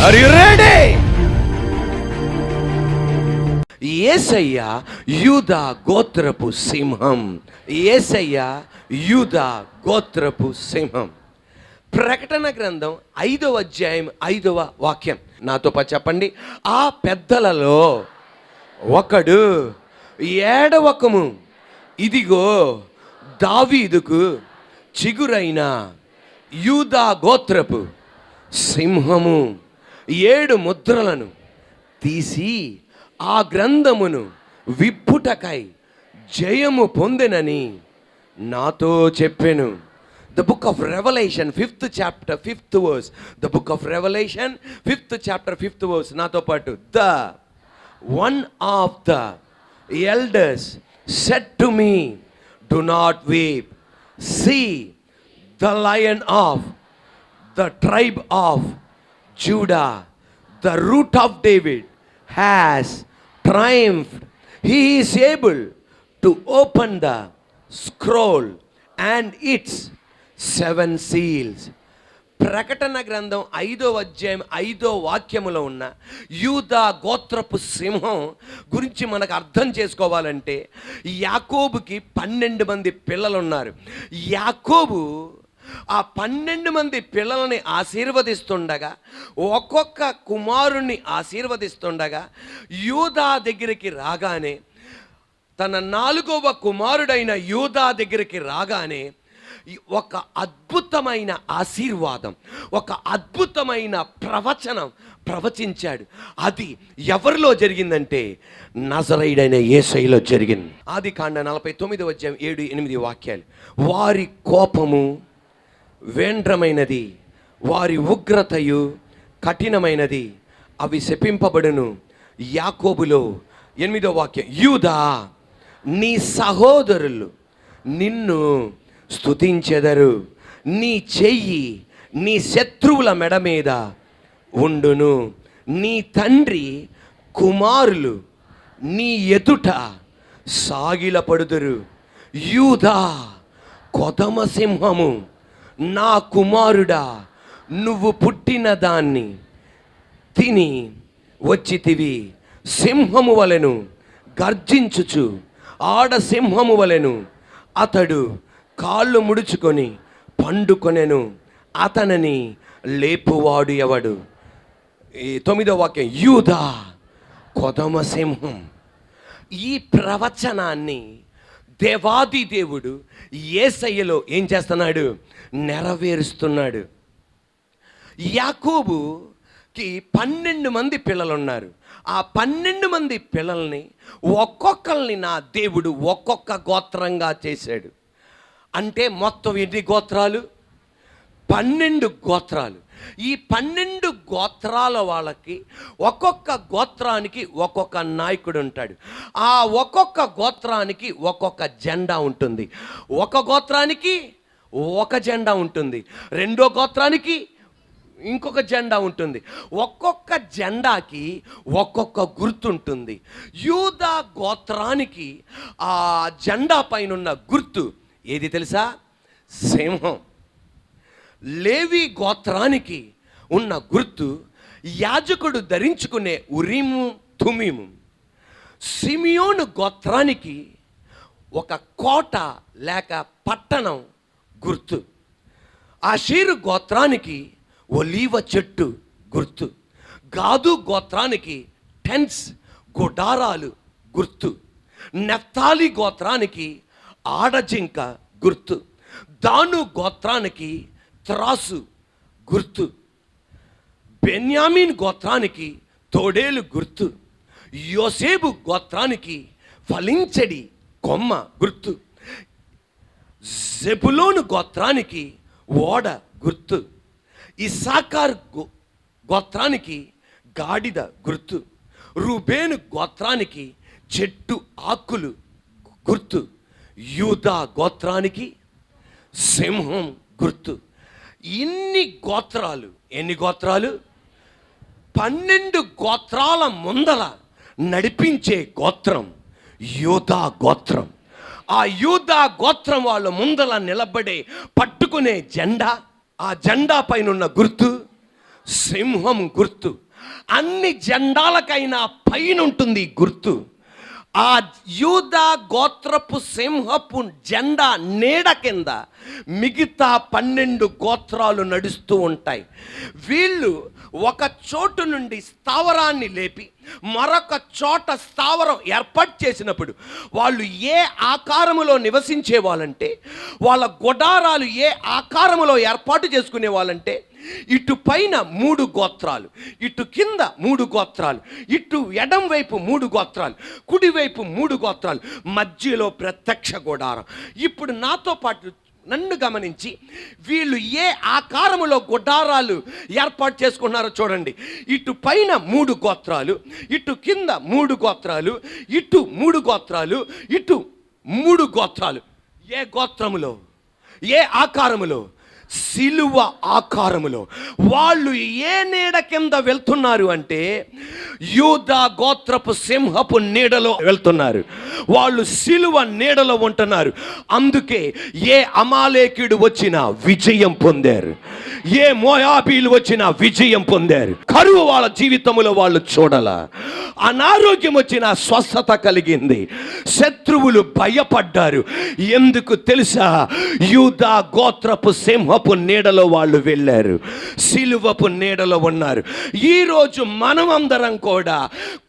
Are you ready? యేసయ్య యూదా గోత్రపు సింహం. యేసయ్య యూదా గోత్రపు సింహం. ప్రకటన గ్రంథం 5వ అధ్యాయం 5వ వాక్యం నాతో పాటు చెప్పండి. ఆ పెద్దలలో ఒకడు, ఏడవకము, ఇదిగో దావీదుకు చిగురైన యూదా గోత్రపు సింహము 7 ముద్రలను తీసి ఆ గ్రంథమును విప్పుటకై జయము పొందెనని నాతో చెప్పెను. The book of Revelation, 5th chapter, 5th verse. The book of Revelation, 5th chapter, 5th verse. నాతో పాటు, the one of the elders said to me, do not weep. See, the lion of the tribe of Judah, the root of David, has triumphed. He is able to open the scroll and its 7 seals. ప్రకటన గ్రంథం 5వ అధ్యాయం 5వ వాక్యములో ఉన్న యూదా గోత్రపు సింహం గురించి మనకు అర్థం చేసుకోవాలంటే, యాకోబుకి 12 మంది పిల్లలు ఉన్నారు. యాకోబు ఆ 12 మంది పిల్లలని ఆశీర్వదిస్తుండగా, ఒక్కొక్క కుమారుణ్ణి ఆశీర్వదిస్తుండగా, యూదా దగ్గరికి రాగానే, తన 4వ కుమారుడైన యూదా దగ్గరికి రాగానే ఒక అద్భుతమైన ఆశీర్వాదం, ఒక అద్భుతమైన ప్రవచనం ప్రవచించాడు. అది ఎవరిలో జరిగిందంటే నజరేయుడైన యేసయ్యలో జరిగింది. ఆదికాండ 49వ అధ్యాయం 7-8 వాక్యాలు. వారి కోపము వేండ్రమైనది, వారి ఉగ్రతయు కఠినమైనది, అవి శపింపబడును. యాకోబులో 8వ వాక్యం, యూదా నీ సహోదరులు నిన్ను స్తుతించెదరు, నీ చెయ్యి నీ శత్రువుల మెడ మీద ఉండును, నీ తండ్రి కుమారులు నీ ఎదుట సాగిలపడుదురు. యూదా కొదమ సింహము, నా కుమారుడా, నువ్వు పుట్టిన దాన్ని తిని వచ్చితివి. సింహము వలెను గర్జించుచు ఆడ సింహము వలెను అతడు కాళ్ళు ముడుచుకొని పండుకొనెను, అతనిని లేపువాడు ఎవడు? 9వ వాక్యం, యూదా కొదమ సింహం. ఈ ప్రవచనాన్ని దేవాది దేవుడు యేసయ్యలో ఏం చేస్తున్నాడు? నెరవేరుస్తున్నాడు. యాకోబుకి 12 మంది పిల్లలు ఉన్నారు. ఆ 12 మంది పిల్లల్ని ఒక్కొక్కరిని నా దేవుడు ఒక్కొక్క గోత్రంగా చేశాడు. అంటే మొత్తం ఎన్ని గోత్రాలు? 12 గోత్రాలు. ఈ 12 గోత్రాల వాళ్ళకి ఒక్కొక్క గోత్రానికి ఒక్కొక్క నాయకుడు ఉంటాడు. ఆ ఒక్కొక్క గోత్రానికి ఒక్కొక్క జెండా ఉంటుంది. ఒక గోత్రానికి ఒక జెండా ఉంటుంది, రెండో గోత్రానికి ఇంకొక జెండా ఉంటుంది. ఒక్కొక్క జెండాకి ఒక్కొక్క గుర్తుంటుంది. యూదా గోత్రానికి ఆ జెండా పైన ఉన్న గుర్తు ఏది తెలుసా? సింహం. లేవి గోత్రానికి ఉన్న గుర్తు యాజకుడు ధరించుకునే ఉరీము తుమీము. సిమియోను గోత్రానికి ఒక కోట లేక పట్టణం గుర్తు. ఆషేరు గోత్రానికి ఒలీవ చెట్టు గుర్తు. గాదు గోత్రానికి టెన్స్ గుడారాలు గుర్తు. నఫ్తాలి గోత్రానికి ఆడజింక గుర్తు. దాను గోత్రానికి త్రాసు గుర్తు. బెన్యామీన్ గోత్రానికి తోడేలు గుర్తు. యోసేపు గోత్రానికి ఫలించడి కొమ్మ గుర్తు. జెబులోను గోత్రానికి ఓడ గుర్తు. ఇస్సాకార్ గోత్రానికి గాడిద గుర్తు. రూబేను గోత్రానికి చెట్టు ఆకులు గుర్తు. యూదా గోత్రానికి సింహం గుర్తు. ఇన్ని గోత్రాలు. ఎన్ని గోత్రాలు? 12 గోత్రాల ముందల నడిపించే గోత్రం యూదా గోత్రం. ఆ యూదా గోత్రం వాళ్ళ ముందల నిలబడే పట్టుకునే జెండా, ఆ జెండా పైన ఉన్న గుర్తు సింహం గుర్తు. అన్ని జెండాలకైనా పైన ఉంటుంది గుర్తు. ఆ యూదా గోత్రపు సింహపు జెండా నీడ కింద మిగతా 12 గోత్రాలు నడుస్తూ ఉంటాయి. వీళ్ళు ఒక చోటు నుండి స్థావరాన్ని లేపి మరొక చోట స్థావరం ఏర్పాటు చేసినప్పుడు వాళ్ళు ఏ ఆకారములో నివసించే వాళ్ళంటే, వాళ్ళ గుడారాలు ఏ ఆకారములో ఏర్పాటు చేసుకునే వాళ్ళంటే, ఇటు పైన 3 గోత్రాలు, ఇటు కింద 3 గోత్రాలు, ఇటు ఎడం వైపు 3 గోత్రాలు, కుడివైపు 3 గోత్రాలు, మధ్యలో ప్రత్యక్ష గుడారం. ఇప్పుడు నాతో పాటు నన్ను గమనించి వీళ్ళు ఏ ఆకారములో గుడారాలు ఏర్పాటు చేసుకున్నారో చూడండి. ఇటు పైన 3 గోత్రాలు, ఇటు కింద 3 గోత్రాలు, ఇటు 3 గోత్రాలు, ఇటు 3 గోత్రాలు. ఏ గోత్రములో, ఏ ఆకారములో? సిలువ ఆకారములో. వాళ్ళు ఏ నీడ కింద వెళ్తున్నారు అంటే, యూదా గోత్రపు సింహపు నీడలో వెళ్తున్నారు. వాళ్ళు సిలువ నీడలో ఉంటున్నారు. అందుకే ఏ అమాలేకీయుడు వచ్చినా విజయం పొందారు, ఏ మోయాబీలు వచ్చినా విజయం పొందారు. కరువు వాళ్ళ జీవితంలో వాళ్ళు చూడాల, అనారోగ్యం వచ్చినా స్వస్థత కలిగింది, శత్రువులు భయపడ్డారు. ఎందుకు తెలుసా? యూదా గోత్రపు సింహపు నీడలో వాళ్ళు వెళ్ళారు, సిలువపు నీడలో ఉన్నారు. ఈరోజు మనమందరం కూడా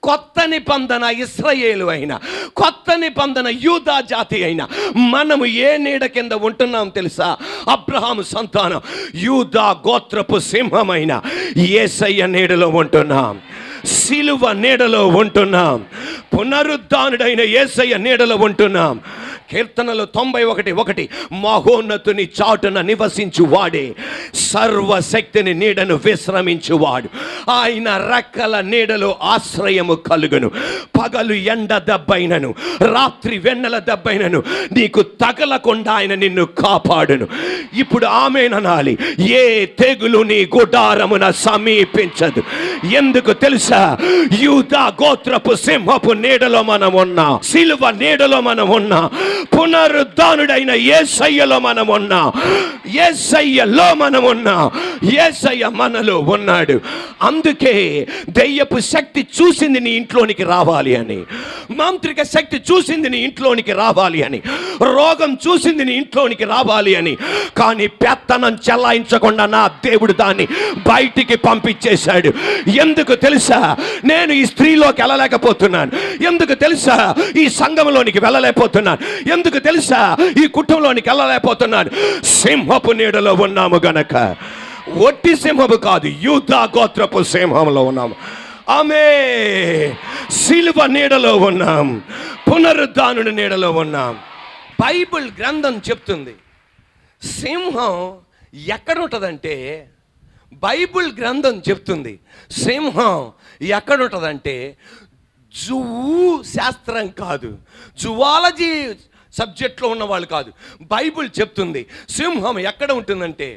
కొత్త నిబంధన ఇశ్రాయేలు అయినా, కొత్త నిబంధన యూదా జాతి అయినా, మనము ఏ నీడ కింద ఉంటున్నాం తెలుసా? అబ్రహాము సంతానం యూదా గోత్రపు సింహమైన యేసయ్య నీడలో ఉంటున్నాం, సిలువ నీడలో ఉంటున్నాం, పునరుద్ధానుడైన యేసయ్య నీడలో ఉంటున్నాం. కీర్తనలు 91:1 మహోన్నతుని చాటున నివసించు వాడే సర్వశక్తిని నీడను విశ్రమించువాడు. ఆయన రెక్కల నీడలో ఆశ్రయము కలుగును. పగలు ఎండ దెబ్బైనను, రాత్రి వెన్నెల దెబ్బైనను నీకు తగలకుండా ఆయన నిన్ను కాపాడును. ఇప్పుడు ఆమేననాలి. ఏ తెగులు నీ గుడారమున సమీపించదు. ఎందుకు తెలుసా? యూదా గోత్రపు సింహపు నీడలో మనం ఉన్నాం, సిలువ నీడలో మనం ఉన్నాం, పునరుద్ధానుడైన యేసయ్యలో మనం ఉన్నాం, యేసయ్యలో మనం ఉన్నాం, యేసయ్య మనలో ఉన్నాడు. అందుకే దెయ్యపు శక్తి చూసింది నీ ఇంట్లోనికి రావాలి అని, మాంత్రిక శక్తి చూసింది నీ ఇంట్లోనికి రావాలి అని, రోగం చూసింది నీ ఇంట్లోనికి రావాలి అని, కానీ పెత్తనం చెలాయించకుండా నా దేవుడు దాన్ని బయటికి పంపించేశాడు. ఎందుకు తెలుసా? నేను ఈ స్త్రీలోకి వెళ్ళలేకపోతున్నాను. ఎందుకు తెలుసా? ఈ సంఘంలోనికి వెళ్ళలేకపోతున్నాను. ఎందుకు తెలుసా? ఈ కుటుంబంలోనికి వెళ్ళలేకపోతున్నాను. సింహపు నీడలో ఉన్నాము గనక. ఒట్టి సింహము కాదు, యూదా గోత్రపు సింహంలో ఉన్నాము. ఆమె సిలువ నీడలో ఉన్నాం, పునరుద్ధానుడి నీడలో ఉన్నాం. బైబిల్ గ్రంథం చెప్తుంది సింహం ఎక్కడ ఉంటుందంటే, బైబిల్ గ్రంథం చెప్తుంది సింహం ఎక్కడ ఉంటుందంటే, జువ్వు శాస్త్రం కాదు, జువాలజీ సబ్జెక్ట్లో ఉన్నవాళ్ళు కాదు. బైబిల్ చెప్తుంది సింహం ఎక్కడ ఉంటుందంటే,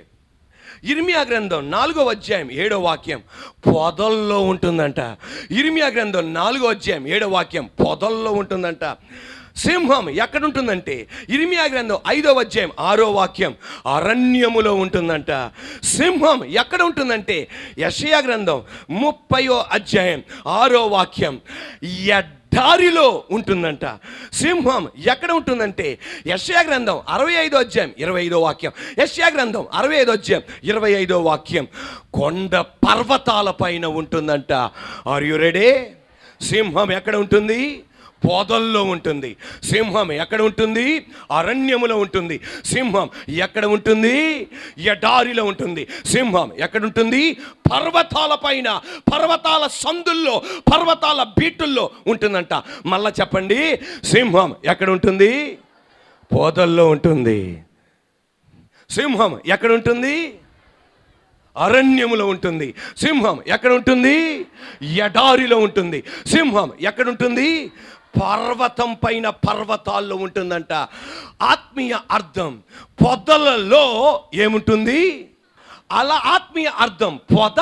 ఇర్మియా గ్రంథం 4వ అధ్యాయం 7వ వాక్యం పొదల్లో ఉంటుందంట. ఇర్మియా గ్రంథం 4వ అధ్యాయం 7వ వాక్యం పొదల్లో ఉంటుందంట. సింహం ఎక్కడ ఉంటుందంటే, ఇర్మియా గ్రంథం 5వ అధ్యాయం 6వ వాక్యం అరణ్యములో ఉంటుందంట. సింహం ఎక్కడ ఉంటుందంటే, యెషయా గ్రంథం 30వ అధ్యాయం 6వ వాక్యం ఎడారిలో ఉంటుందంట. సింహం ఎక్కడ ఉంటుందంటే, యెషయా గ్రంథం 65వ అధ్యాయం 25వ వాక్యం, యెషయా గ్రంథం 65వ అధ్యాయం 25వ వాక్యం కొండ పర్వతాల పైన ఉంటుందంట. Are you ready? సింహం ఎక్కడ ఉంటుంది? పొదల్లో ఉంటుంది. సింహం ఎక్కడ ఉంటుంది? అరణ్యములో ఉంటుంది. సింహం ఎక్కడ ఉంటుంది? ఎడారిలో ఉంటుంది. సింహం ఎక్కడ ఉంటుంది? పర్వతాల పైన, పర్వతాల సందుల్లో, పర్వతాల బీటుల్లో ఉంటుందంట. మళ్ళా చెప్పండి, సింహం ఎక్కడ ఉంటుంది? పొదల్లో ఉంటుంది. సింహం ఎక్కడ ఉంటుంది? అరణ్యములో ఉంటుంది. సింహం ఎక్కడ ఉంటుంది? ఎడారిలో ఉంటుంది. సింహం ఎక్కడ ఉంటుంది? పర్వతం పైన, పర్వతాల్లో ఉంటుందంట. ఆత్మీయ అర్థం, పొదలలో ఏముంటుంది? అలా ఆత్మీయ అర్థం పొద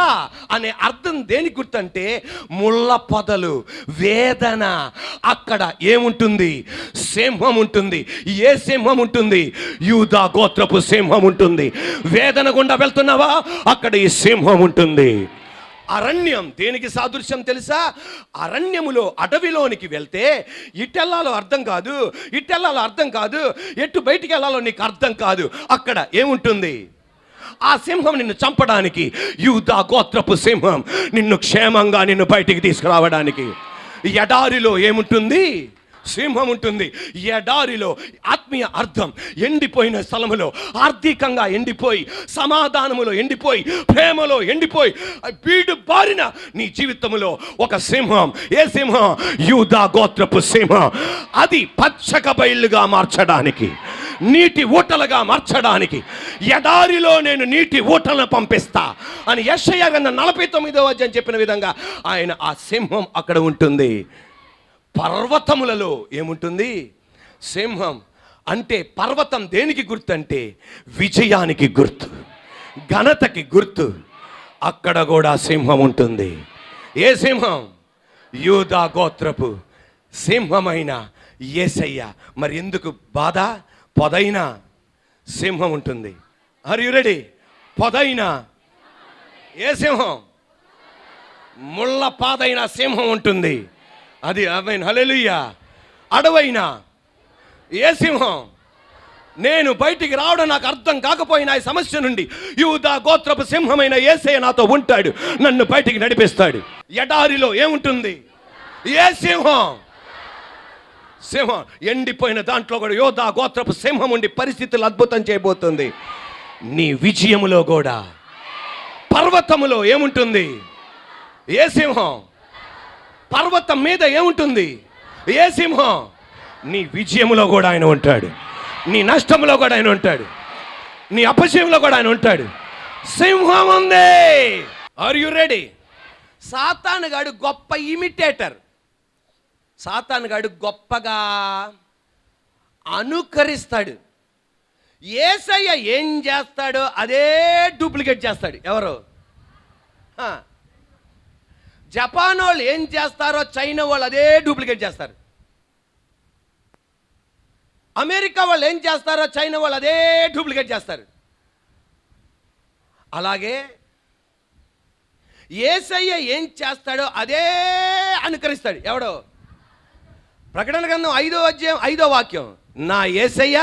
అనే అర్థం దేనికి గుర్తంటే ముళ్ళ పొదలు, వేదన. అక్కడ ఏముంటుంది? సింహం ఉంటుంది. ఏ సింహం ఉంటుంది? యూదా గోత్రపు సింహం ఉంటుంది. వేదన గుండా వెళ్తున్నావా? అక్కడ ఈ సింహం ఉంటుంది. అరణ్యం దేనికి సాదృశ్యం తెలుసా? అరణ్యములో, అడవిలోనికి వెళ్తే ఇటెల్లాలో అర్థం కాదు, ఇటెల్లాలో అర్థం కాదు, ఎటు బయటికి వెళ్ళాలో నీకు అర్థం కాదు. అక్కడ ఏముంటుంది? ఆ సింహం నిన్ను చంపడానికి, యూదా గోత్రపు సింహం నిన్ను క్షేమంగా నిన్ను బయటికి తీసుకురావడానికి. ఎడారిలో ఏముంటుంది? సింహం ఉంటుంది. ఎడారిలో ఆత్మీయ అర్థం ఎండిపోయిన స్థలములో, ఆర్థికంగా ఎండిపోయి, సమాధానములో ఎండిపోయి, ప్రేమలో ఎండిపోయి, బీడు బారిన నీ జీవితంలో ఒక సింహం. ఏ సింహం? యూదా గోత్రపు సింహం. అది పచ్చక బయలుగా మార్చడానికి, నీటి ఊటలుగా మార్చడానికి, ఎడారిలో నేను నీటి ఊటలను పంపిస్తా అని యెషయా గ్రంథం 49వ అధ్యాయం చెప్పిన విధంగా ఆయన ఆ సింహం అక్కడ ఉంటుంది. పర్వతములలో ఏముంటుంది? సింహం. అంటే పర్వతం దేనికి గుర్తు అంటే విజయానికి గుర్తు, ఘనతకి గుర్తు. అక్కడ కూడా సింహం ఉంటుంది. ఏ సింహం? యూదా గోత్రపు సింహమైన యేసయ్య. మరి ఎందుకు బాధ? పొదైన సింహం ఉంటుంది. Are you ready? పొదైన ఏ సింహం? ముళ్ళ పాదైన సింహం ఉంటుంది. అది ఆమేన్, హల్లెలూయా. అడవైనా ఏ సింహం? నేను బయటికి రావడం నాకు అర్థం కాకపోయినా ఈ సమస్య నుండి యూదా గోత్రపు సింహమైన యేసయ్య నాతో ఉంటాడు, నన్ను బయటికి నడిపిస్తాడు. ఎడారిలో ఏముంటుంది? ఏ సింహం? సింహం. ఎండిపోయిన దాంట్లో కూడా యూదా గోత్రపు సింహం ఉండి పరిస్థితులు అద్భుతం చేయబోతుంది. నీ విజయములో కూడా పర్వతములో ఏముంటుంది? ఏ సింహం? పర్వతం మీద ఏముంటుంది? ఏ సింహం? నీ విజయములో కూడా ఆయన ఉంటాడు, నీ నష్టములో కూడా ఆయన ఉంటాడు, నీ అపజయంలో కూడా ఆయన ఉంటాడు. సింహం ఉంది. Are you ready? సాతాను గాడు గొప్ప ఇమిటేటర్. సాతాను గాడు గొప్పగా అనుకరిస్తాడు. యేసయ్య ఏం చేస్తాడో అదే డూప్లికేట్ చేస్తాడు. ఎవరు? జపాన్ వాళ్ళు ఏం చేస్తారో చైనా వాళ్ళు అదే డూప్లికేట్ చేస్తారు. అమెరికా వాళ్ళు ఏం చేస్తారో చైనా వాళ్ళు అదే డూప్లికేట్ చేస్తారు. అలాగే యేసయ్య ఏం చేస్తాడో అదే అనుకరిస్తాడు. ఎవడో? ప్రకటన గ్రంథం 5వ అధ్యాయం 5వ వాక్యం, నా యేసయ్య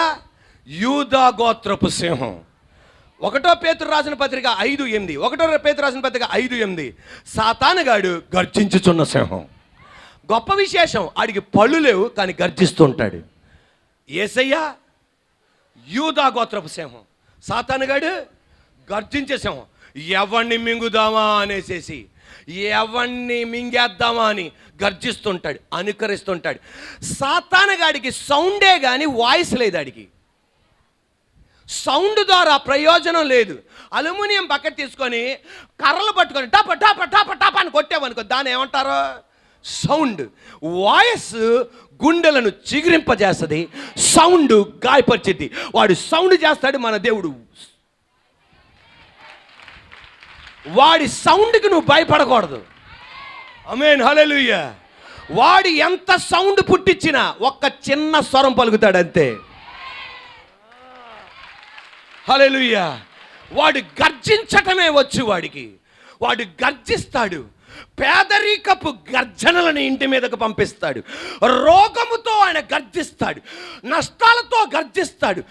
యూదా గోత్రపు సింహం. 1 పేతురు రాసిన పత్రిక 5:8, 1 పేతురు రాసిన పత్రిక 5:8, సాతానుగాడు గర్జించుచున్న సింహం. గొప్ప విశేషం, ఆడికి పళ్ళు లేవు కానీ గర్జిస్తుంటాడు. యేసయ్య యూదా గోత్రపు సింహం, సాతానుగాడు గర్జించే సింహం. ఎవరిని మింగుదామా అనేసేసి, ఎవరిని మింగేద్దామా అని గర్జిస్తుంటాడు, అనుకరిస్తుంటాడు. సాతానుగాడికి సౌండే కానీ వాయిస్ లేదు. ఆడికి సౌండ్ ద్వారా ప్రయోజనం లేదు. అల్యూమినియం బకెట్ తీసుకొని కర్రలు పట్టుకొని టప టప టప టప అని కొట్టామనుకో, దాన్ని ఏమంటారో? సౌండ్. వాయిస్ గుండెలను చిగురింపజేస్తుంది, సౌండ్ గాయపరిచిద్ది. వాడు సౌండ్ చేస్తాడు, మన దేవుడు. వాడి సౌండ్కి నువ్వు భయపడకూడదు. ఆమేన్, హల్లెలూయా. వాడు ఎంత సౌండ్ పుట్టించినా ఒక్క చిన్న స్వరం పలుకుతాడు అంతే. హల్లెలూయా. వాడు గర్జించటమే వచ్చు వాడికి. వాడు గర్జిస్తాడు. పేదరికపు గర్జనలను ఇంటి మీదకు పంపిస్తాడు. రోగముతో ఆయన గర్జిస్తాడు, నష్టాలతో గర్జిస్తాడు,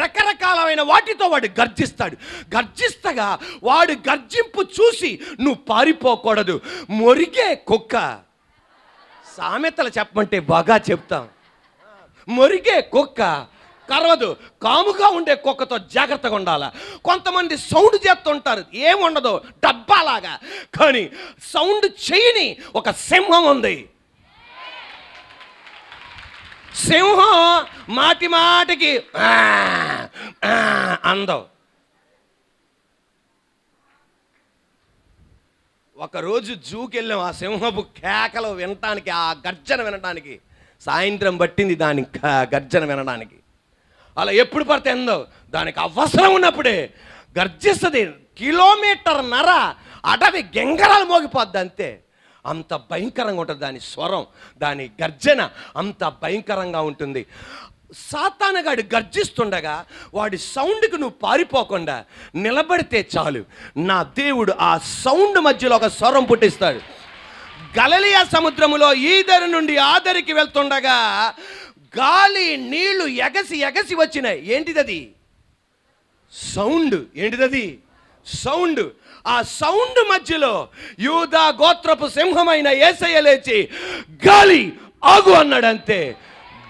రకరకాలమైన వాటితో వాడు గర్జిస్తాడు. గర్జిస్తగా వాడు గర్జింపు చూసి నువ్వు పారిపోకూడదు. మొరిగే కుక్క, సామెతలు చెప్పమంటే బాగా చెప్తాం. మొరిగే కుక్క కరవదు. కాముగా ఉండే కుక్కతో జాగ్రత్తగా ఉండాలి. కొంతమంది సౌండ్ చేస్తుంటారు, ఏముండదు, డబ్బాలాగా. కానీ సౌండ్ చేయని ఒక సింహం ఉంది. సింహం మాటి మాటికి అందం. ఒకరోజు జూకి వెళ్ళాం, ఆ సింహపు కేకలు వినటానికి, ఆ గర్జన వినడానికి. సాయంత్రం పట్టింది దాని గర్జన వినడానికి. అలా ఎప్పుడు పడితే ఎందో దానికి అవసరం ఉన్నప్పుడే గర్జిస్తుంది. కిలోమీటర్న్నర అడవి గెంగరాలు మోగిపోద్ది అంతే. అంత భయంకరంగా ఉంటుంది దాని స్వరం, దాని గర్జన అంత భయంకరంగా ఉంటుంది. సాతానుగాడు గర్జిస్తుండగా వాడి సౌండ్కి నువ్వు పారిపోకుండా నిలబడితే చాలు, నా దేవుడు ఆ సౌండ్ మధ్యలో ఒక స్వరం పుట్టిస్తాడు. గలిలయ సముద్రములో ఈదరి నుండి ఆదరికి వెళ్తుండగా గాలి నీళ్లు ఎగసి ఎగసి వచ్చినాయి. ఏంటిదది? సౌండ్. ఏంటిదది? సౌండ్. ఆ సౌండ్ మధ్యలో యూదా గోత్రపు సింహమైన యేసయ్య లేచి గాలి ఆగు అన్నాడంతే.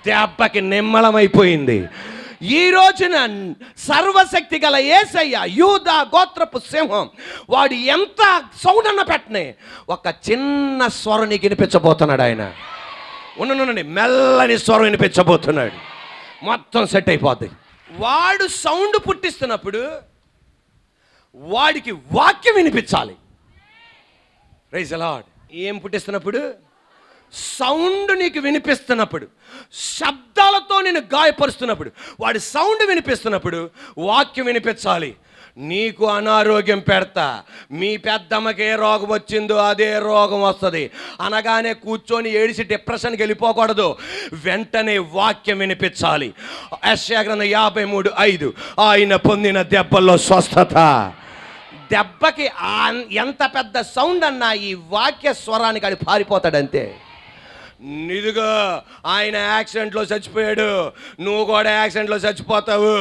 దెబ్బకి నిమ్మలమైపోయింది. ఈ రోజున సర్వశక్తి గల యేసయ్య యూదా గోత్రపు సింహం, వాడు ఎంత సౌండ్ అన్న పెట్టనే ఒక చిన్న స్వరం నీకు వినిపించబోతున్నాడు. ఆయన ఉండండి, మెల్లని స్వరం వినిపించబోతున్నాడు, మొత్తం సెట్ అయిపోద్ది. వాడు సౌండ్ పుట్టిస్తున్నప్పుడు వాడికి వాక్యం వినిపించాలి. Praise the lord. ఏం పుట్టిస్తున్నప్పుడు? సౌండ్ నీకు వినిపిస్తున్నప్పుడు, శబ్దాలతో నేను గాయపరుస్తున్నప్పుడు, వాడి సౌండ్ వినిపిస్తున్నప్పుడు వాక్యం వినిపించాలి. నీకు అనారోగ్యం పెడతా, మీ పెద్దమ్మకి ఏ రోగం వచ్చిందో అదే రోగం వస్తుంది అనగానే కూర్చొని ఏడిసి డిప్రెషన్కి వెళ్ళిపోకూడదు. వెంటనే వాక్యం వినిపించాలి. యెషయా గ్రంథం 53:5 ఆయన పొందిన దెబ్బల్లో స్వస్థత. దెబ్బకి ఎంత పెద్ద సౌండ్ అన్నా ఈ వాక్య స్వరానికి అది పారిపోతాడంతే. నిదుగా ఆయన యాక్సిడెంట్లో చచ్చిపోయాడు, నువ్వు కూడా యాక్సిడెంట్లో చచ్చిపోతావు.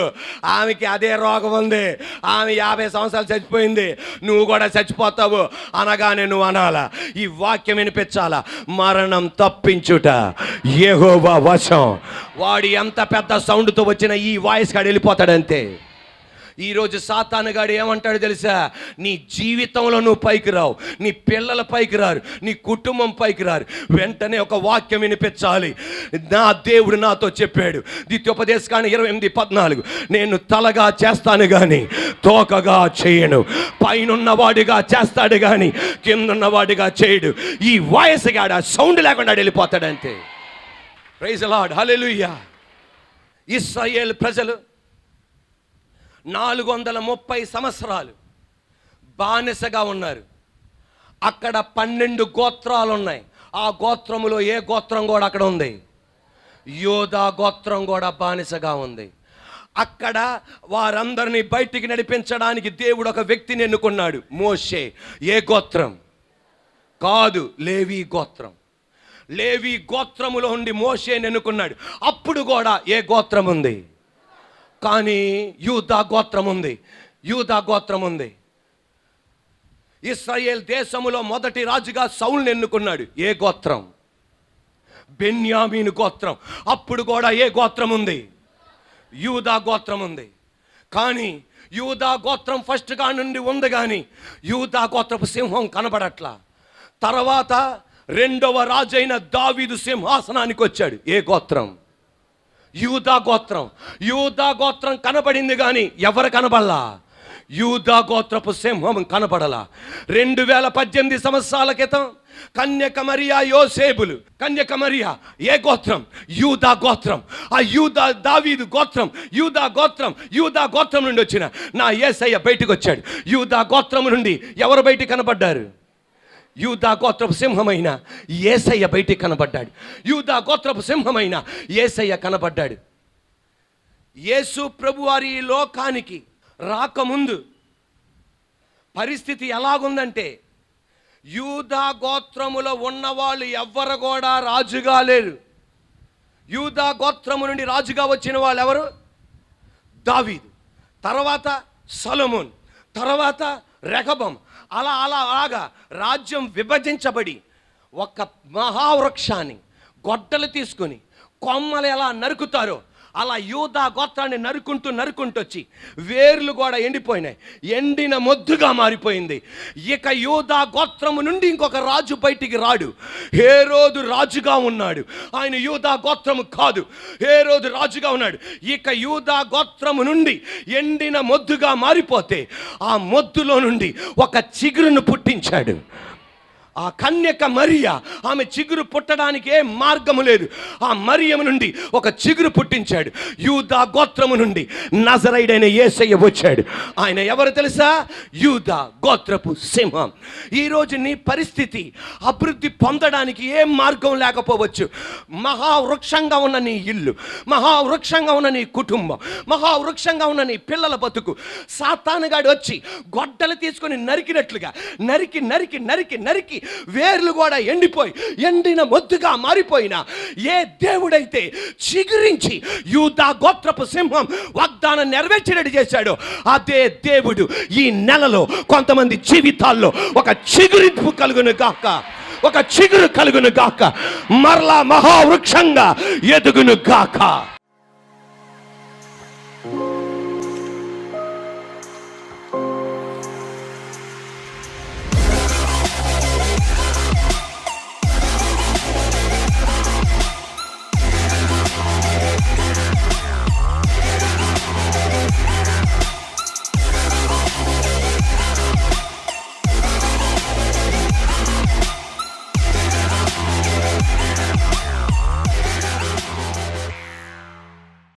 ఆమెకి అదే రోగం ఉంది, ఆమె 50 సంవత్సరాలు చచ్చిపోయింది, నువ్వు కూడా చచ్చిపోతావు అనగానే నువ్వు అనాలా, ఈ వాక్యం వినిపించాలా. మరణం తప్పించుట యెహోవా వశం. వాడు ఎంత పెద్ద సౌండ్తో వచ్చిన ఈ వాయిస్ కాడు వెళ్ళిపోతాడంతే. ఈరోజు సాతానుగాడు ఏమంటాడు తెలుసా? నీ జీవితంలో నువ్వు పైకి రావు, నీ పిల్లల పైకి రారు, నీ కుటుంబం పైకి రారు. వెంటనే ఒక వాక్యం వినిపించాలి. నా దేవుడు నాతో చెప్పాడు, ద్వితీయోపదేశకాండం 28:14, నేను తలగా చేస్తాను కానీ తోకగా చేయను, పైనున్నవాడిగా చేస్తాడు కానీ కిందున్నవాడిగా చేయడు. ఈ వాయిస్ గాడు ఆ సౌండ్ లేకుండా వెళ్ళిపోతాడంతే. ప్రైజ్ ది లార్డ్, హల్లెలూయా. ఇశ్రాయేలు ప్రజలు 430 సంవత్సరాలు బానిసగా ఉన్నారు. అక్కడ 12 గోత్రాలు ఉన్నాయి. ఆ గోత్రములో ఏ గోత్రం కూడా అక్కడ ఉంది? యోధా గోత్రం కూడా బానిసగా ఉంది. అక్కడ వారందరినీ బయటికి నడిపించడానికి దేవుడు ఒక వ్యక్తిని ఎన్నుకున్నాడు, మోషే. ఏ గోత్రం? కాదు, లేవి గోత్రం. లేవి గోత్రములో ఉండి మోషేని ఎన్నుకున్నాడు. అప్పుడు కూడా ఏ గోత్రం ఉంది? కానీ యూదా గోత్రం ఉంది. యూదా గోత్రం ఉంది. ఇశ్రాయేల్ దేశములో మొదటి రాజుగా సౌలుని ఎన్నుకున్నాడు. ఏ గోత్రం? బెన్యామీను గోత్రం. అప్పుడు కూడా ఏ గోత్రం ఉంది? యూదా గోత్రం ఉంది. కానీ యూదా గోత్రం ఫస్ట్గా నుండి ఉంది, కానీ యూదా గోత్రపు సింహం కనబడట్లా. తర్వాత రెండవ రాజైన దావీదు సింహాసనానికి వచ్చాడు. ఏ గోత్రం? యూదా గోత్రం. యూదా గోత్రం కనబడింది కానీ ఎవరు కనబడలా? యూదా గోత్రపు సింహం కనబడలా. 2018 సంవత్సరాల క్రితం కన్యక మరియా యోసేబులు. కన్యక మరియా ఏ గోత్రం? యూదా గోత్రం. ఆ యూదా దావీదు గోత్రం, యూదా గోత్రం. యూదా గోత్రం నుండి వచ్చిన నా యేసయ్య బయటకు వచ్చాడు. యూదా గోత్రం నుండి ఎవరు బయటికి కనబడ్డారు? యూదా గోత్రపు సింహమైన యేసయ్య బయటికి కనబడ్డాడు. యూదా గోత్రపు సింహమైన యేసయ్య కనబడ్డాడు. యేసు ప్రభువారి లోకానికి రాకముందు పరిస్థితి ఎలాగుందంటే, యూదా గోత్రములో ఉన్నవాళ్ళు ఎవ్వరు కూడా రాజుగా లేరు. యూదా గోత్రము నుండి రాజుగా వచ్చిన వాళ్ళు ఎవరు? దావీదు, తర్వాత సొలొమోన్, తర్వాత రెహబాం. అలాగా రాజ్యం విభజించబడి ఒక మహావృక్షాన్ని గొడ్డలు తీసుకొని కొమ్మలు ఎలా నరుకుతారో అలా యూదా గోత్రాన్ని నరుకుంటూ వచ్చి వేర్లు కూడా ఎండిపోయినాయి, ఎండిన మొద్దుగా మారిపోయింది. ఇక యూదా గోత్రము నుండి ఇంకొక రాజు బయటికి రాడు. హేరోదు రాజుగా ఉన్నాడు, ఆయన యూదా గోత్రము కాదు, హేరోదు రాజుగా ఉన్నాడు. ఇక యూదా గోత్రము నుండి ఎండిన మొద్దుగా మారిపోతే ఆ మొద్దులో నుండి ఒక చిగురును పుట్టించాడు. ఆ కన్యక మరియ, ఆమె చిగురు పుట్టడానికి ఏ మార్గము లేదు. ఆ మరియము నుండి ఒక చిగురు పుట్టించాడు. యూదా గోత్రము నుండి నజరైడైన యేసయ్య వచ్చాడు. ఆయన ఎవరు తెలుసా? యూదా గోత్రపు సింహం. ఈరోజు నీ పరిస్థితి అభివృద్ధి పొందడానికి ఏ మార్గం లేకపోవచ్చు. మహావృక్షంగా ఉన్న నీ ఇల్లు, మహావృక్షంగా ఉన్న నీ కుటుంబం, మహావృక్షంగా ఉన్న నీ పిల్లల బతుకు సాతానుగాడు వచ్చి గొడ్డలు తీసుకొని నరికినట్లుగా నరికి నరికి నరికి నరికి వేర్లు కూడా ఎండిపోయి ఎండిన మొద్దుగా మారిపోయిన ఏ దేవుడైతే చిగురించి యూదా గోత్రపు సింహం వాగ్దానం నెరవేర్చినట్టు చేశాడో అదే దేవుడు ఈ నెలలో కొంతమంది జీవితాల్లో ఒక చిగురింపు కలుగును గాక, ఒక చిగురు కలుగును గాక, మరలా మహావృక్షంగా ఎదుగును గాక.